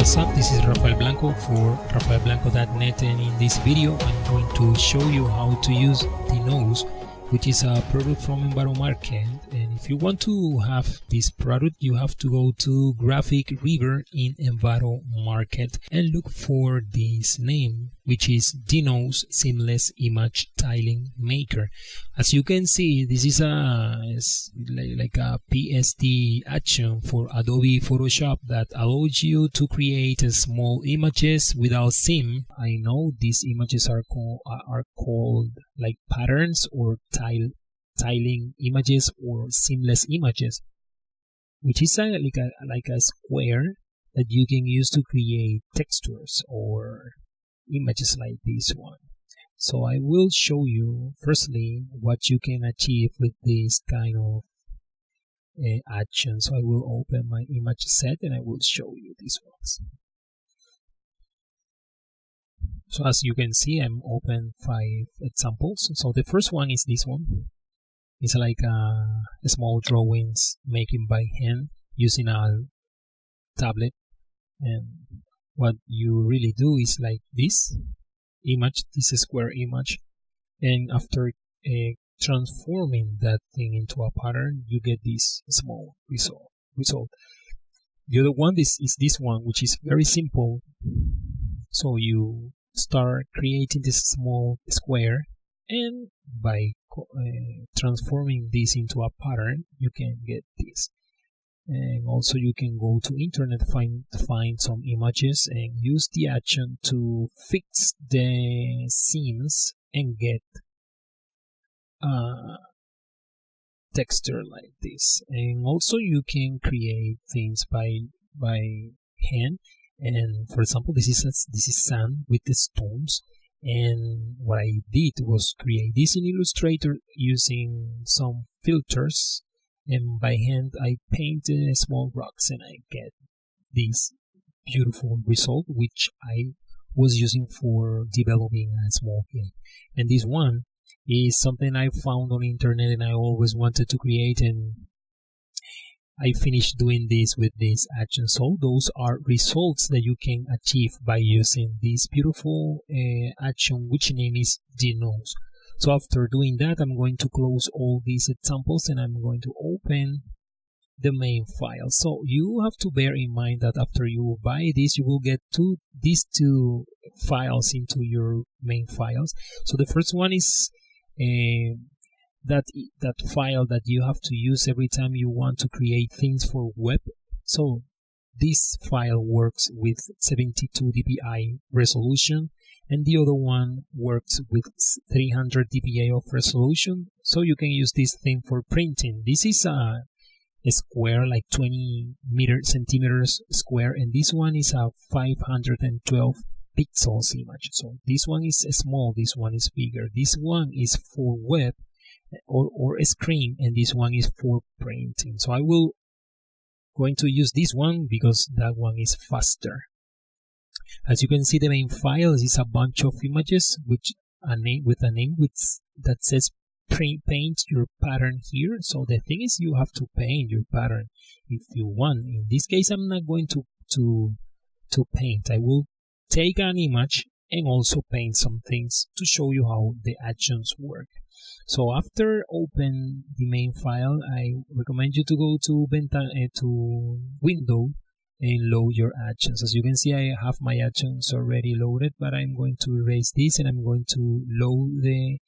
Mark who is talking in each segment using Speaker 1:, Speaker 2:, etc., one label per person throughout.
Speaker 1: What's up, this is Rafael Blanco for RafaelBlancoNET, and in this video I'm going to show you how to use Denoise, which is a product from EnviroMarket. And if you want to have this product, you have to go to Graphic River in EnviroMarket and look for this name, which is Denoise Seamless Image Tiling Maker. As you can see, this is like a PSD Action for Adobe Photoshop that allows you to create small images without seam. I know these images are called like patterns or tiling images or seamless images, which is like a square that you can use to create textures or images like this one. So I will show you firstly what you can achieve with this kind of action. So I will open my image set and I will show you these ones. So as you can see, I'm open 5 examples. So the first one is this one. It's like a small drawings making by hand using a tablet, and what you really do is like this image, this square image, and after transforming that thing into a pattern, you get this small result. The other one is this one, which is very simple. So you start creating this small square, and by transforming this into a pattern, you can get this. And also you can go to internet, find some images and use the action to fix the seams and get a texture like this. And also you can create things by hand. And for example, this is sand with the stones. And what I did was create this in Illustrator using some filters, and by hand I painted small rocks and I get this beautiful result, which I was using for developing a small game. And this one is something I found on the internet and I always wanted to create, and I finished doing this with this action. So those are results that you can achieve by using this beautiful action, which name is Denoise. So after doing that, I'm going to close all these examples and I'm going to open the main file. So you have to bear in mind that after you buy this, you will get these two files into your main files. So the first one is that file that you have to use every time you want to create things for web. So this file works with 72 dpi resolution, and the other one works with 300 dpi of resolution. So you can use this thing for printing. This is a square, like 20 centimeters square, and this one is a 512 pixels image. So this one is small, this one is bigger. This one is for web or a screen, and this one is for printing. So I will going to use this one because that one is faster. As you can see, the main file is a bunch of images with a name that says paint your pattern here. So the thing is, you have to paint your pattern if you want. In this case, I'm not going to paint. I will take an image and also paint some things to show you how the actions work. So after open the main file, I recommend you to go to Window and load your actions. As you can see, I have my actions already loaded, but I'm going to erase this and I'm going to load the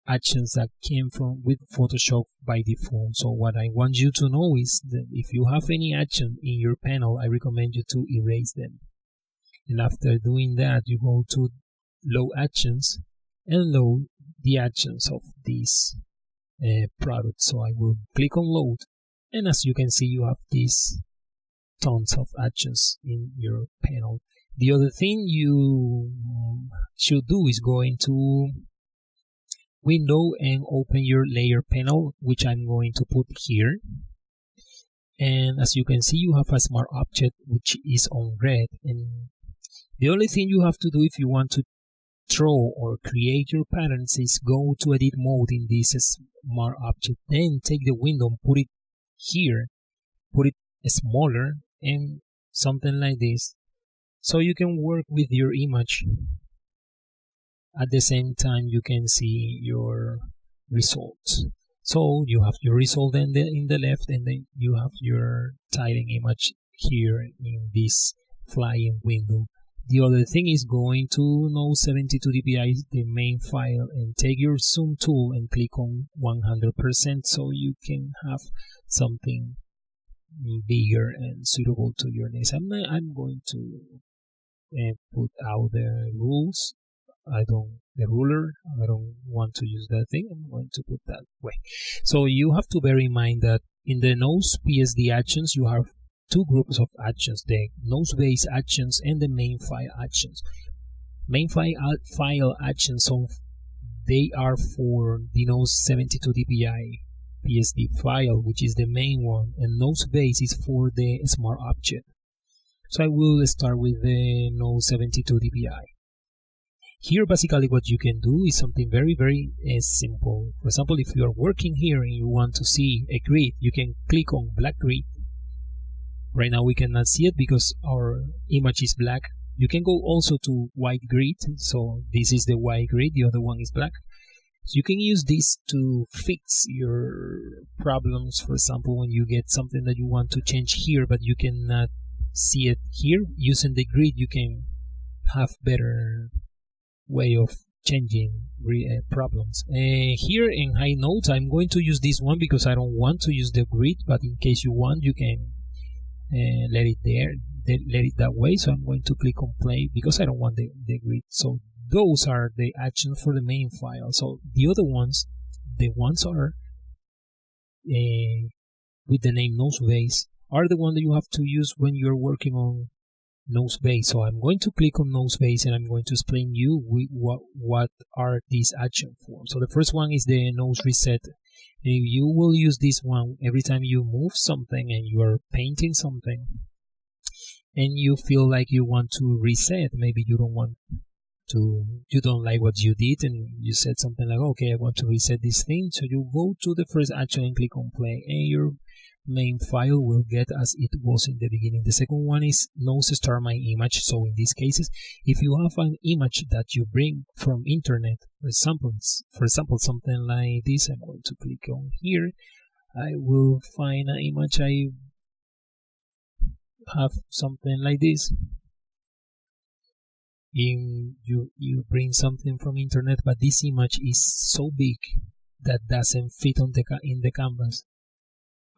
Speaker 1: actions that came with Photoshop by default. So what I want you to know is that if you have any action in your panel, I recommend you to erase them. And after doing that, you go to Load Actions and load the actions of this product. So I will click on Load, and as you can see, you have these tons of actions in your panel. The other thing you should do is go into Window and open your layer panel, which I'm going to put here. And as you can see, you have a smart object which is on red, and the only thing you have to do if you want to draw or create your patterns is go to edit mode in this smart object, then take the window and put it here, put it smaller, and something like this. So you can work with your image. At the same time, you can see your results. So you have your result in the left, and then you have your tiling image here in this flying window. The other thing is going to Node 72 dpi, the main file, and take your zoom tool and click on 100% so you can have something bigger and suitable to your needs. I'm going to put out the rules. The ruler, I don't want to use that thing. I'm going to put that way. So you have to bear in mind that in the nodes PSD actions, you have two groups of actions, the nodes based actions and the main file actions. Main file actions, so they are for the nodes 72 dpi PSD file, which is the main one, and nodes base is for the smart object. So I will start with the node 72 dpi. Here, basically, what you can do is something very, very simple. For example, if you are working here and you want to see a grid, you can click on black grid. Right now, we cannot see it because our image is black. You can go also to white grid. So this is the white grid, the other one is black. So you can use this to fix your problems. For example, when you get something that you want to change here, but you cannot see it here, using the grid, you can have better way of changing problems. Here in high nodes, I'm going to use this one because I don't want to use the grid, but in case you want, you can let it there, let it that way. So I'm going to click on play because I don't want the grid. So those are the actions for the main file. So the other ones, the ones are with the name nodes base, are the one that you have to use when you're working on nodes base. So I'm going to click on nodes base and I'm going to explain you what are these actions for. So the first one is the nodes reset. You will use this one every time you move something and you are painting something and you feel like you want to reset. Maybe you don't want to, you don't like what you did and you said something like, okay, I want to reset this thing. So you go to the first action and click on play, and your main file will get as it was in the beginning. The second one is nodes start my image. So in these cases, if you have an image that you bring from internet, for example something like this, I'm going to click on here. I will find an image. I have something like this. You bring something from internet, but this image is so big that doesn't fit on in the canvas.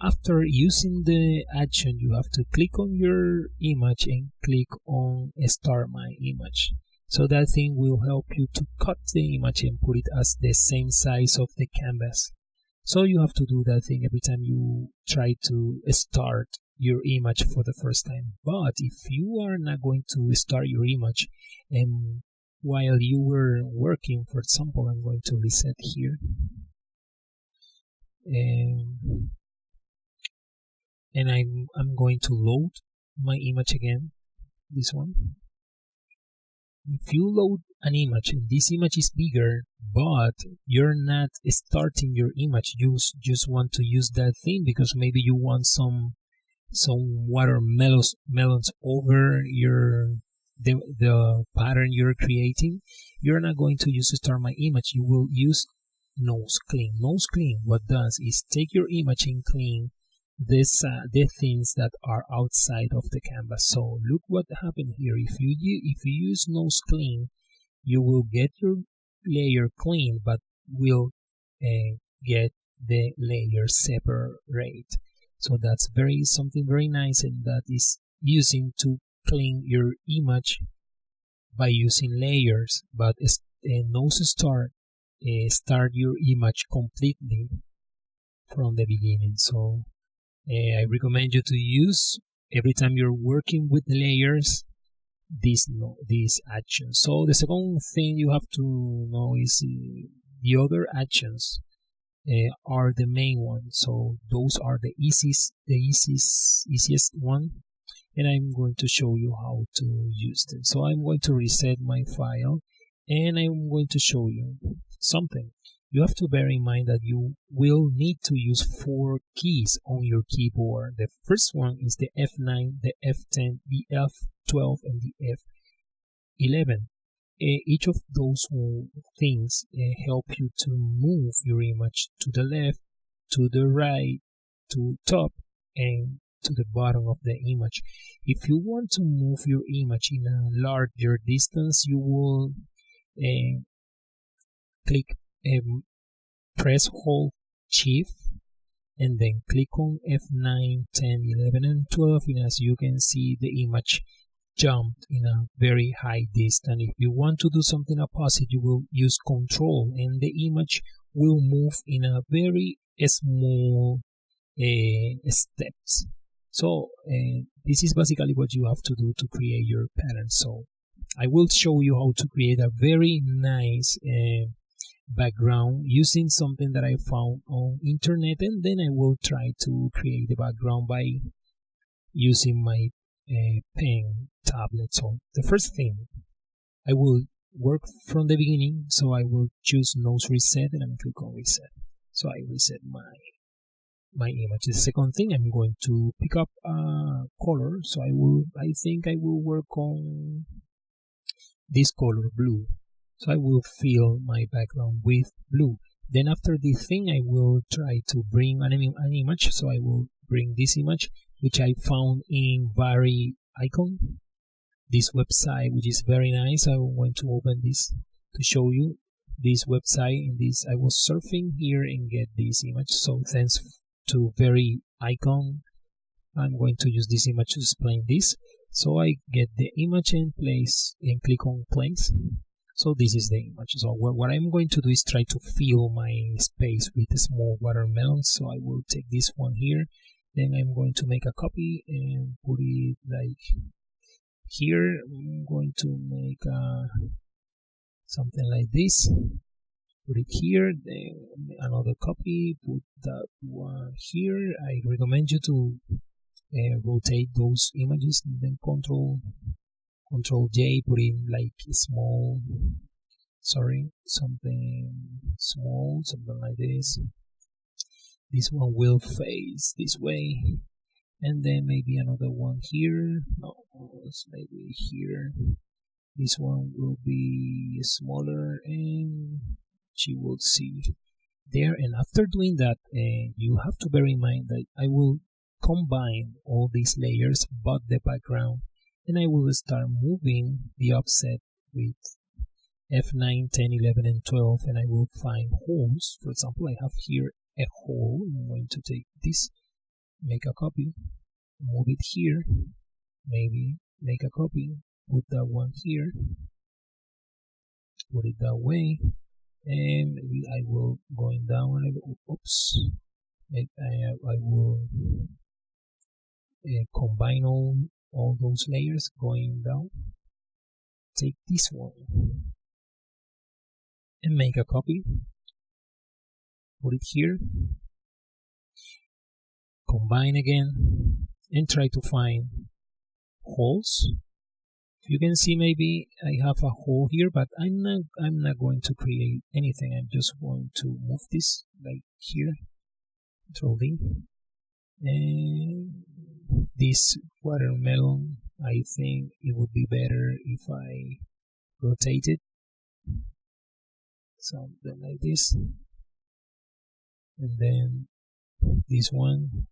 Speaker 1: After using the action, you have to click on your image and click on start my image. So that thing will help you to cut the image and put it as the same size of the canvas. So you have to do that thing every time you try to start your image for the first time. But if you are not going to start your image and while you were working, for example, I'm going to reset here. And I'm going to load my image again, this one. If you load an image and this image is bigger, but you're not starting your image, you just want to use that thing because maybe you want some watermelons over the pattern you're creating, you're not going to use start my image. You will use nose clean. Nose clean, what does is take your image and clean the things that are outside of the canvas. So look what happened here. If you use nose clean, you will get your layer clean, but will get the layer separate. So that's something very nice, and that is using to clean your image by using layers. But nose start your image completely from the beginning. So I recommend you to use every time you're working with layers this action. So the second thing you have to know is the other actions are the main ones. So those are the easiest one, and I'm going to show you how to use them. So I'm going to reset my file and I'm going to show you something. you have to bear in mind that you will need to use 4 keys on your keyboard. The first one is the F9, the F10, the F12, and the F11. Each of those things help you to move your image to the left, to the right, to top, and to the bottom of the image. If you want to move your image in a larger distance, you will hold Shift and then click on F9, 10, 11, and 12, and as you can see, the image jumped in a very high distance. If you want to do something opposite, you will use Control, and the image will move in a very small steps. So this is basically what you have to do to create your pattern. So I will show you how to create a very nice background using something that I found on internet, and then I will try to create the background by using my pen tablet. So the first thing, I will work from the beginning, so I will choose nose reset and I'm click on reset. So I reset my image. The second thing, I'm going to pick up a color, so I think I will work on this color, blue. So I will fill my background with blue. Then after this thing, I will try to bring an image, so I will bring this image, which I found in Icon, this website, which is very nice. I'm going to open this to show you this website. In this, I was surfing here and get this image. So thanks to Icon, I'm going to use this image to explain this. So I get the image and place and click on place. So this is the image. So what I'm going to do is try to fill my space with a small watermelon. So I will take this one here. Then I'm going to make a copy and put it like here. I'm going to make something like this. Put it here. Then another copy. Put that one here. I recommend you to rotate those images. And then Control J. Put in like small. Sorry, something small, something like this. This one will face this way, and then maybe another one here. No, maybe here. This one will be smaller, and she will see there. And after doing that, you have to bear in mind that I will combine all these layers but the background, and I will start moving the offset with F9, 10, 11, and 12, and I will find holes. For example, I have here a hole. I'm going to take this, make a copy, move it here, maybe make a copy, put that one here, put it that way, and maybe I will going down a little. Oops, I will combine all those layers going down. Take this one and make a copy, put it here, combine again, and try to find holes. You can see maybe I have a hole here, but I'm not going to create anything. I'm just going to move this like here, Control D, and this watermelon, I think it would be better if I rotate it, something like this. And then this one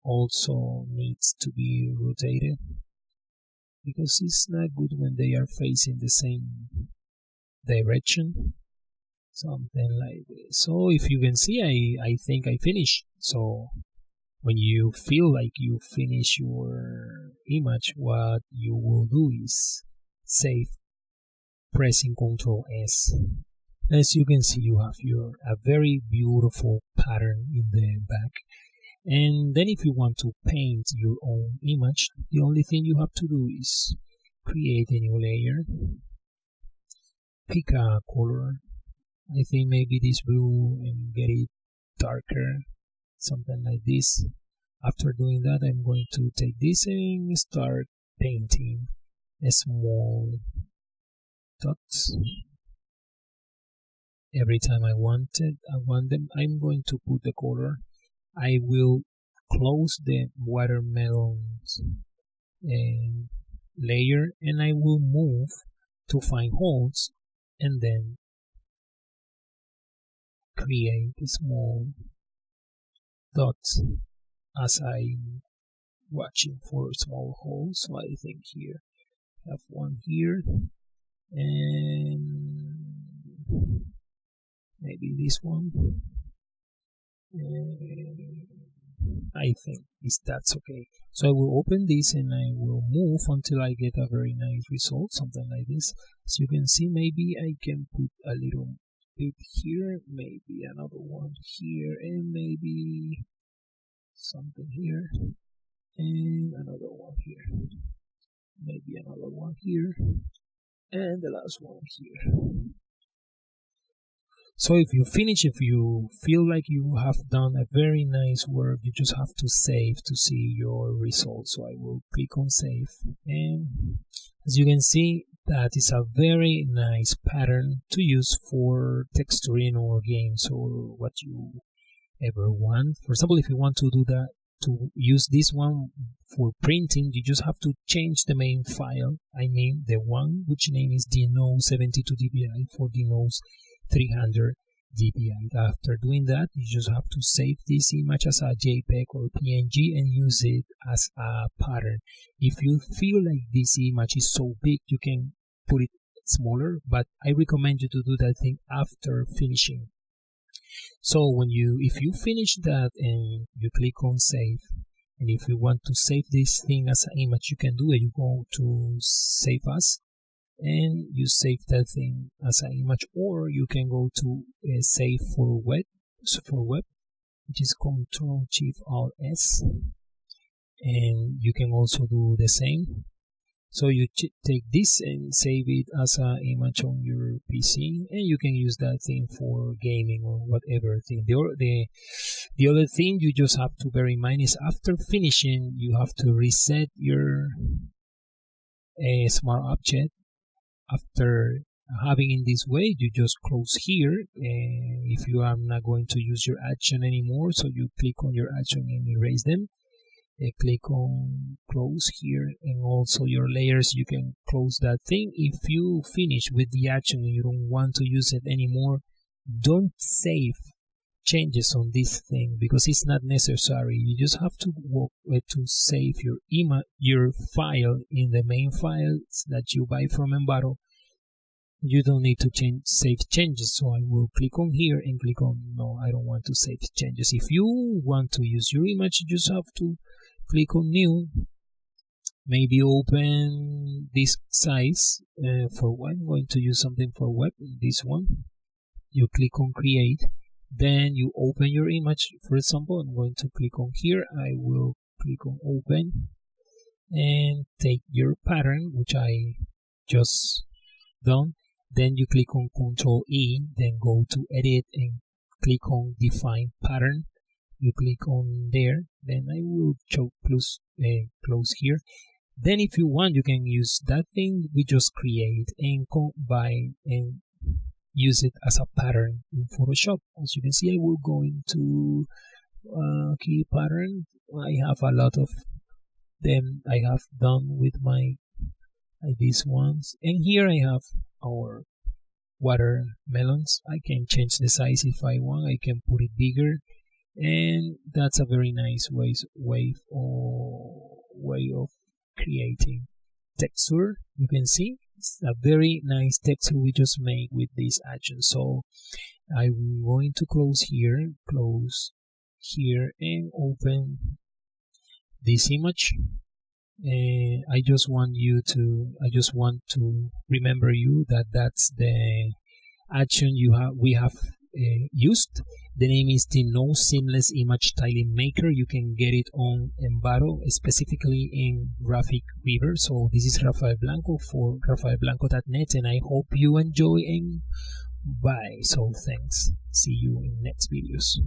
Speaker 1: also needs to be rotated because it's not good when they are facing the same direction, something like this. So if you can see, I think I finished. So when you feel like you finish your image, what you will do is save, pressing Ctrl S. As you can see, you have a very beautiful pattern in the back. And then if you want to paint your own image, the only thing you have to do is create a new layer, pick a color, I think maybe this blue, and get it darker, something like this. After doing that, I'm going to take this and start painting a small dots. every time I want them. I'm going to put the color. I will close the watermelons layer, and I will move to find holes and then create small dots as I'm watching for small holes. So I think here I have one here, and maybe this one. I think that's okay. So I will open this and I will move until I get a very nice result, something like this. As you can see, maybe I can put a little bit here, maybe another one here, and maybe something here, and another one here, maybe another one here, and the last one here. So if you finish, if you feel like you have done a very nice work, you just have to save to see your results. So I will click on save, and as you can see, that is a very nice pattern to use for texturing or games or what you ever want. For example, if you want to do that, to use this one for printing, you just have to change the main file. I mean the one which name is dno72dpi for dnos 300 dpi. After doing that, you just have to save this image as a JPEG or PNG and use it as a pattern. If you feel like this image is so big, you can put it smaller, but I recommend you to do that thing after finishing. So if you finish that and you click on save, and if you want to save this thing as an image, you can do it. You go to save as, and you save that thing as an image, or you can go to save for web, which is Ctrl+Shift+Alt+S, and you can also do the same. So you take this and save it as an image on your PC, and you can use that thing for gaming or whatever thing. The other thing you just have to bear in mind is after finishing, you have to reset your smart object. After having in this way, you just close here if you are not going to use your action anymore. So you click on your action and erase them. Click on close here, and also your layers, you can close that thing. If you finish with the action and you don't want to use it anymore, don't save changes on this thing because it's not necessary. You just have to save your file in the main files that you buy from Envato. You don't need to save changes. So I will click on here and click on no, I don't want to save changes. If you want to use your image, you just have to click on new, maybe open this size for what I'm going to use something for web, this one. You click on create, then you open your image. For example, I'm going to click on here, I will click on open and take your pattern which I just done. Then you click on Ctrl+E, then go to edit and click on define pattern. You click on there, then I will close here. Then if you want, you can use that thing we just create and combine and use it as a pattern in Photoshop. As you can see, I will go into key pattern. I have a lot of them I have done with these ones, and here I have our watermelons. I can change the size if I want. I can put it bigger. And that's a very nice way of creating texture. You can see it's a very nice texture we just made with this action. So I'm going to close here, and open this image. And I just want to remember you that that's the action we have used. The name is the No Seamless Image Tiling Maker. You can get it on Envato, specifically in Graphic Weaver. So this is Rafael Blanco for RafaelBlancoNET, and I hope you enjoy, and bye. So thanks. See you in next videos.